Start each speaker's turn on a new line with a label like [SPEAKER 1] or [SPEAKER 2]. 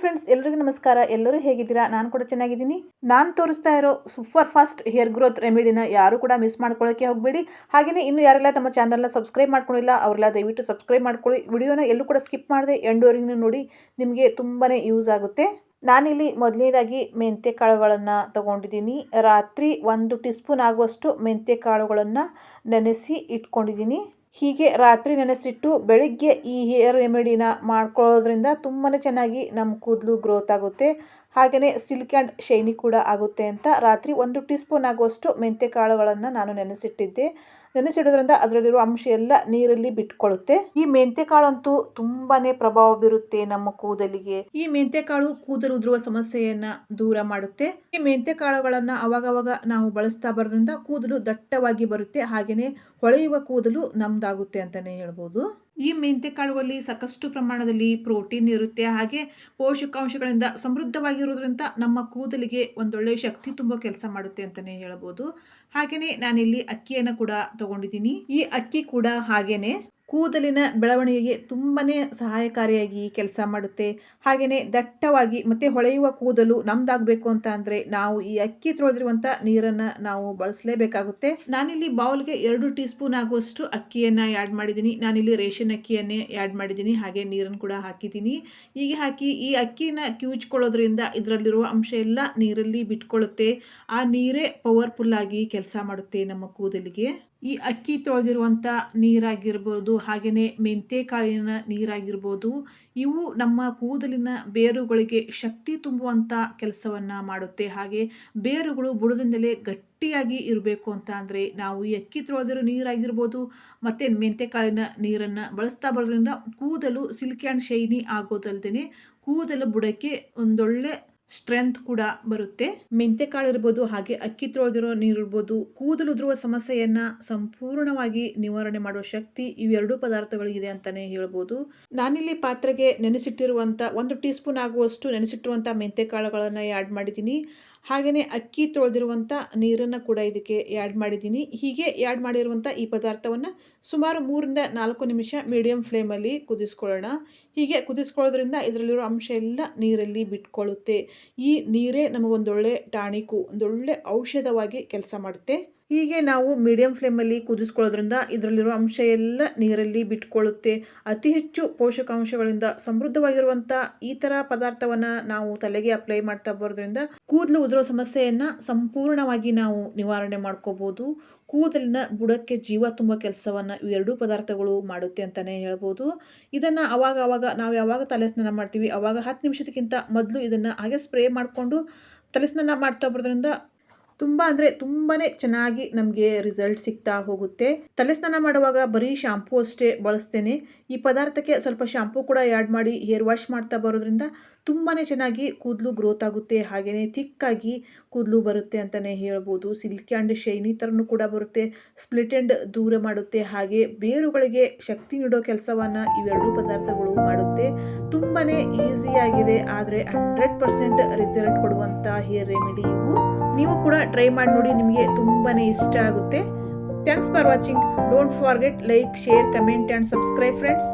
[SPEAKER 1] Friends, ಎಲ್ಲರಿಗೂ ನಮಸ್ಕಾರ. ಎಲ್ಲರೂ ಹೇಗಿದ್ದೀರಾ? ನಾನು ಕೂಡ ಚೆನ್ನಾಗಿದ್ದೀನಿ. ನಾನು ತೋರಿಸ್ತಾ ಇರೋ ಸೂಪರ್ ಫಾಸ್ಟ್ ಹೇರ್ ಗ್ರೋತ್ ರೆಮಿಡಿನ ಯಾರು ಕೂಡ ಮಿಸ್ ಮಾಡ್ಕೊಳ್ಳೋಕೆ ಹೋಗಬೇಡಿ. ಹಾಗೆಯೇ ಇನ್ನು ಯಾರೆಲ್ಲ ನಮ್ಮ ಚಾನಲ್ನ ಸಬ್ಸ್ಕ್ರೈಬ್ ಮಾಡ್ಕೊಂಡಿಲ್ಲ ಅವರೆಲ್ಲ ದಯವಿಟ್ಟು ಸಬ್ಸ್ಕ್ರೈಬ್ ಮಾಡ್ಕೊಳ್ಳಿ. ವಿಡಿಯೋನ ಎಲ್ಲೂ ಕೂಡ ಸ್ಕಿಪ್ ಮಾಡದೆ ಎಂಡ್ವರೆಗೂ ನೋಡಿ, ನಿಮಗೆ ತುಂಬಾ ಯೂಸ್ ಆಗುತ್ತೆ. ನಾನಿಲ್ಲಿ ಮೊದಲನೇದಾಗಿ ಮೆಂತ್ಯ ಕಾಳುಗಳನ್ನು ತಗೊಂಡಿದ್ದೀನಿ. ರಾತ್ರಿ 1 ಟೀ ಸ್ಪೂನ್ ಆಗುವಷ್ಟು ಮೆಂತ್ಯ ಕಾಳುಗಳನ್ನು ನೆನೆಸಿ ಇಟ್ಕೊಂಡಿದ್ದೀನಿ. ಹೀಗೆ ರಾತ್ರಿ ನೆನೆಸಿಟ್ಟು ಬೆಳಿಗ್ಗೆ ಈ ಹೇರ್ ರೆಮಿಡಿನ ಮಾಡ್ಕೊಳ್ಳೋದ್ರಿಂದ ತುಂಬಾ ಚೆನ್ನಾಗಿ ನಮ್ಮ ಕೂದಲು ಗ್ರೋತ್ ಆಗುತ್ತೆ. ಹಾಗೆಯೇ ಸಿಲ್ಕ್ ಆ್ಯಂಡ್ ಶೈನಿ ಕೂಡ ಆಗುತ್ತೆ ಅಂತ ರಾತ್ರಿ 1 ಟೀ ಸ್ಪೂನ್ ಆಗುವಷ್ಟು ಮೆಂತ್ಯ ಕಾಳುಗಳನ್ನು ನಾನು ನೆನೆಸಿಟ್ಟಿದ್ದೆ. ನೆನೆಸಿಡೋದ್ರಿಂದ ಅದರಲ್ಲಿರೋ ಅಂಶ ಎಲ್ಲ ನೀರಲ್ಲಿ ಬಿಟ್ಕೊಳ್ಳುತ್ತೆ. ಈ ಮೆಂತ್ಯ ಕಾಳಂತೂ ತುಂಬಾನೇ ಪ್ರಭಾವ ಬೀರುತ್ತೆ ನಮ್ಮ ಕೂದಲಿಗೆ. ಈ ಮೆಂತ್ಯ ಕಾಳು ಕೂದಲು ಉದುರುವ ಸಮಸ್ಯೆಯನ್ನ ದೂರ ಮಾಡುತ್ತೆ. ಈ ಮೆಂತ್ಯ ಕಾಳುಗಳನ್ನ ಅವಾಗವಾಗ ನಾವು ಬಳಸ್ತಾ ಬರೋದ್ರಿಂದ ಕೂದಲು ದಟ್ಟವಾಗಿ ಬರುತ್ತೆ. ಹಾಗೆಯೇ ಹೊಳೆಯುವ ಕೂದಲು ನಮ್ದಾಗುತ್ತೆ ಅಂತಾನೆ ಹೇಳ್ಬೋದು. ಈ ಮೆಂತ್ಯ ಕಾಳುಗಳಲ್ಲಿ ಸಾಕಷ್ಟು ಪ್ರಮಾಣದಲ್ಲಿ ಪ್ರೋಟೀನ್ ಇರುತ್ತೆ. ಹಾಗೆ ಪೋಷಕಾಂಶಗಳಿಂದ ಸಮೃದ್ಧವಾಗಿರೋದ್ರಿಂದ ನಮ್ಮ ಕೂದಲಿಗೆ ಒಂದೊಳ್ಳೆ ಶಕ್ತಿ ತುಂಬೋ ಕೆಲಸ ಮಾಡುತ್ತೆ ಅಂತಾನೆ ಹೇಳ್ಬೋದು. ಹಾಗೆಯೇ ನಾನಿಲ್ಲಿ ಅಕ್ಕಿಯನ್ನು ಕೂಡ ತಗೊಂಡಿದ್ದೀನಿ. ಈ ಅಕ್ಕಿ ಕೂಡ ಹಾಗೇನೆ ಕೂದಲಿನ ಬೆಳವಣಿಗೆಗೆ ತುಂಬಾನೇ ಸಹಾಯಕಾರಿಯಾಗಿ ಕೆಲಸ ಮಾಡುತ್ತೆ. ಹಾಗೆಯೇ ದಟ್ಟವಾಗಿ ಮತ್ತೆ ಹೊಳೆಯುವ ಕೂದಲು ನಮ್ದಾಗಬೇಕು ಅಂತ ಅಂದ್ರೆ ನಾವು ಈ ಅಕ್ಕಿ ತೊಳೆದಿರುವಂತ ನೀರನ್ನ ನಾವು ಬಳಸಲೇಬೇಕಾಗುತ್ತೆ. ನಾನಿಲ್ಲಿ ಬೌಲ್ಗೆ 2 ಟೀ ಸ್ಪೂನ್ ಆಗುವಷ್ಟು ಅಕ್ಕಿಯನ್ನ ಆ್ಯಡ್ ಮಾಡಿದ್ದೀನಿ. ನಾನಿಲ್ಲಿ ರೇಷನ್ ಅಕ್ಕಿಯನ್ನೇ ಆ್ಯಡ್ ಮಾಡಿದ್ದೀನಿ. ಹಾಗೆ ನೀರನ್ನು ಕೂಡ ಹಾಕಿದ್ದೀನಿ. ಹೀಗೆ ಹಾಕಿ ಈ ಅಕ್ಕಿನ ಕಿವುಚ್ಕೊಳ್ಳೋದ್ರಿಂದ ಇದರಲ್ಲಿರುವ ಅಂಶ ಎಲ್ಲ ನೀರಲ್ಲಿ ಬಿಟ್ಕೊಳ್ಳುತ್ತೆ. ಆ ನೀರೇ ಪವರ್ಫುಲ್ ಆಗಿ ಕೆಲಸ ಮಾಡುತ್ತೆ ನಮ್ಮ ಕೂದಲಿಗೆ. ಈ ಅಕ್ಕಿ ತೊಳೆದಿರುವಂಥ ನೀರಾಗಿರ್ಬೋದು, ಹಾಗೆಯೇ ಮೆಂತ್ಯ ಕಾಳಿನ ನೀರಾಗಿರ್ಬೋದು, ಇವು ನಮ್ಮ ಕೂದಲಿನ ಬೇರುಗಳಿಗೆ ಶಕ್ತಿ ತುಂಬುವಂಥ ಕೆಲಸವನ್ನು ಮಾಡುತ್ತೆ. ಹಾಗೆ ಬೇರುಗಳು ಬುಡದಿಂದಲೇ ಗಟ್ಟಿಯಾಗಿ ಇರಬೇಕು ಅಂತ ಅಂದರೆ ನಾವು ಈ ಅಕ್ಕಿ ತೊಳೆದಿರೋ ನೀರಾಗಿರ್ಬೋದು ಮತ್ತು ಮೆಂತ್ಯ ಕಾಳಿನ ನೀರನ್ನು ಬಳಸ್ತಾ ಬರೋದ್ರಿಂದ ಕೂದಲು ಸಿಲ್ಕಿ ಆ್ಯಂಡ್ ಶೈನಿ ಆಗೋದಲ್ದೇ ಕೂದಲು ಬುಡಕ್ಕೆ ಒಂದೊಳ್ಳೆ ಸ್ಟ್ರೆಂತ್ ಕೂಡ ಬರುತ್ತೆ. ಮೆಂತ್ಯ ಕಾಳು ಇರ್ಬೋದು, ಹಾಗೆ ಅಕ್ಕಿ ತೊಳೆದಿರೋ ನೀರು ಇರ್ಬೋದು, ಕೂದಲು ಉದುರುವ ಸಮಸ್ಯೆಯನ್ನ ಸಂಪೂರ್ಣವಾಗಿ ನಿವಾರಣೆ ಮಾಡುವ ಶಕ್ತಿ ಇವೆರಡೂ ಪದಾರ್ಥಗಳಿಗಿದೆ ಅಂತಾನೆ ಹೇಳ್ಬೋದು. ನಾನಿಲ್ಲಿ ಪಾತ್ರೆಗೆ ನೆನೆಸಿಟ್ಟಿರುವಂಥ 1 ಟೀ ಸ್ಪೂನ್ ಆಗುವಷ್ಟು ನೆನೆಸಿಟ್ಟಿರುವಂಥ ಮೆಂತ್ಯ ಕಾಳುಗಳನ್ನು ಆ್ಯಡ್ ಮಾಡಿದ್ದೀನಿ. ಹಾಗೆಯೇ ಅಕ್ಕಿ ತೊಳೆದಿರುವಂಥ ನೀರನ್ನು ಕೂಡ ಇದಕ್ಕೆ ಆ್ಯಡ್ ಮಾಡಿದ್ದೀನಿ. ಹೀಗೆ ಆ್ಯಡ್ ಮಾಡಿರುವಂಥ ಈ ಪದಾರ್ಥವನ್ನು ಸುಮಾರು 3 ರಿಂದ 4 ನಿಮಿಷ ಮೀಡಿಯಂ ಫ್ಲೇಮಲ್ಲಿ ಕುದಿಸ್ಕೊಳ್ಳೋಣ. ಹೀಗೆ ಕುದಿಸ್ಕೊಳ್ಳೋದ್ರಿಂದ ಇದರಲ್ಲಿರೋ ಅಂಶ ಎಲ್ಲ ನೀರಲ್ಲಿ ಬಿಟ್ಕೊಳ್ಳುತ್ತೆ. ಈ ನೀರೇ ನಮಗೊಂದೊಳ್ಳೆ ಟಾನಿಕು, ಒಂದೊಳ್ಳೆ ಔಷಧವಾಗಿ ಕೆಲಸ ಮಾಡುತ್ತೆ. ಹೀಗೆ ನಾವು ಮೀಡಿಯಂ ಫ್ಲೇಮಲ್ಲಿ ಕುದಿಸ್ಕೊಳ್ಳೋದ್ರಿಂದ ಇದರಲ್ಲಿರೋ ಅಂಶ ಎಲ್ಲ ನೀರಲ್ಲಿ ಬಿಟ್ಕೊಳ್ಳುತ್ತೆ. ಅತಿ ಹೆಚ್ಚು ಪೋಷಕಾಂಶಗಳಿಂದ ಸಮೃದ್ಧವಾಗಿರುವಂಥ ಈ ಥರ ಪದಾರ್ಥವನ್ನು ನಾವು ತಲೆಗೆ ಅಪ್ಲೈ ಮಾಡ್ತಾ ಬರೋದ್ರಿಂದ ಕೂದಲು ಉದುರೋ ಸಮಸ್ಯೆಯನ್ನು ಸಂಪೂರ್ಣವಾಗಿ ನಾವು ನಿವಾರಣೆ ಮಾಡ್ಕೋಬೋದು. ಕೂದಲಿನ ಬುಡಕ್ಕೆ ಜೀವ ತುಂಬ ಕೆಲಸವನ್ನು ಇವೆರಡೂ ಪದಾರ್ಥಗಳು ಮಾಡುತ್ತೆ ಅಂತಲೇ ಹೇಳ್ಬೋದು. ಇದನ್ನು ಅವಾಗ ನಾವು ಯಾವಾಗ ತಲೆ ಸ್ನಾನ ಮಾಡ್ತೀವಿ ಆವಾಗ 10 ನಿಮಿಷಕ್ಕಿಂತ ಮೊದಲು ಇದನ್ನು ಹಾಗೆ ಸ್ಪ್ರೇ ಮಾಡಿಕೊಂಡು ತಲೆ ಸ್ನಾನ ಮಾಡ್ತಾ ಬರೋದ್ರಿಂದ ತುಂಬ ಅಂದರೆ ತುಂಬಾ ಚೆನ್ನಾಗಿ ನಮಗೆ ರಿಸಲ್ಟ್ ಸಿಗ್ತಾ ಹೋಗುತ್ತೆ. ತಲೆ ಸ್ನಾನ ಮಾಡುವಾಗ ಬರೀ ಶಾಂಪೂ ಅಷ್ಟೇ ಬಳಸ್ತೇನೆ. ಈ ಪದಾರ್ಥಕ್ಕೆ ಸ್ವಲ್ಪ ಶಾಂಪೂ ಕೂಡ ಆ್ಯಡ್ ಮಾಡಿ ಹೇರ್ ವಾಶ್ ಮಾಡ್ತಾ ಬರೋದ್ರಿಂದ ತುಂಬಾ ಚೆನ್ನಾಗಿ ಕೂದಲು ಗ್ರೋತ್ ಆಗುತ್ತೆ. ಹಾಗೆಯೇ ಥಿಕ್ಕಾಗಿ ಕೂದಲು ಬರುತ್ತೆ ಅಂತಲೇ ಹೇಳ್ಬೋದು. ಸಿಲ್ಕಿ ಆ್ಯಂಡ್ ಶೈನಿ ಥರನೂ ಕೂಡ ಬರುತ್ತೆ. ಸ್ಪ್ಲಿಟ್ ಎಂಡ್ ದೂರ ಮಾಡುತ್ತೆ. ಹಾಗೆ ಬೇರುಗಳಿಗೆ ಶಕ್ತಿ ನೀಡೋ ಕೆಲಸವನ್ನು ಇವೆರಡೂ ಪದಾರ್ಥಗಳು ಮಾಡುತ್ತೆ. ತುಂಬಾ ಈಸಿಯಾಗಿದೆ, ಆದರೆ 100% ರಿಸಲ್ಟ್ ಕೊಡುವಂಥ ಹೇರ್ ರೆಮಿಡಿ ಇವು. ನೀವು ಕೂಡ ಟ್ರೈ ಮಾಡಿ ನೋಡಿ, ನಿಮಗೆ ತುಂಬಾ ಇಷ್ಟ ಆಗುತ್ತೆ. Thanks for watching. Don't forget like, share, comment and subscribe friends.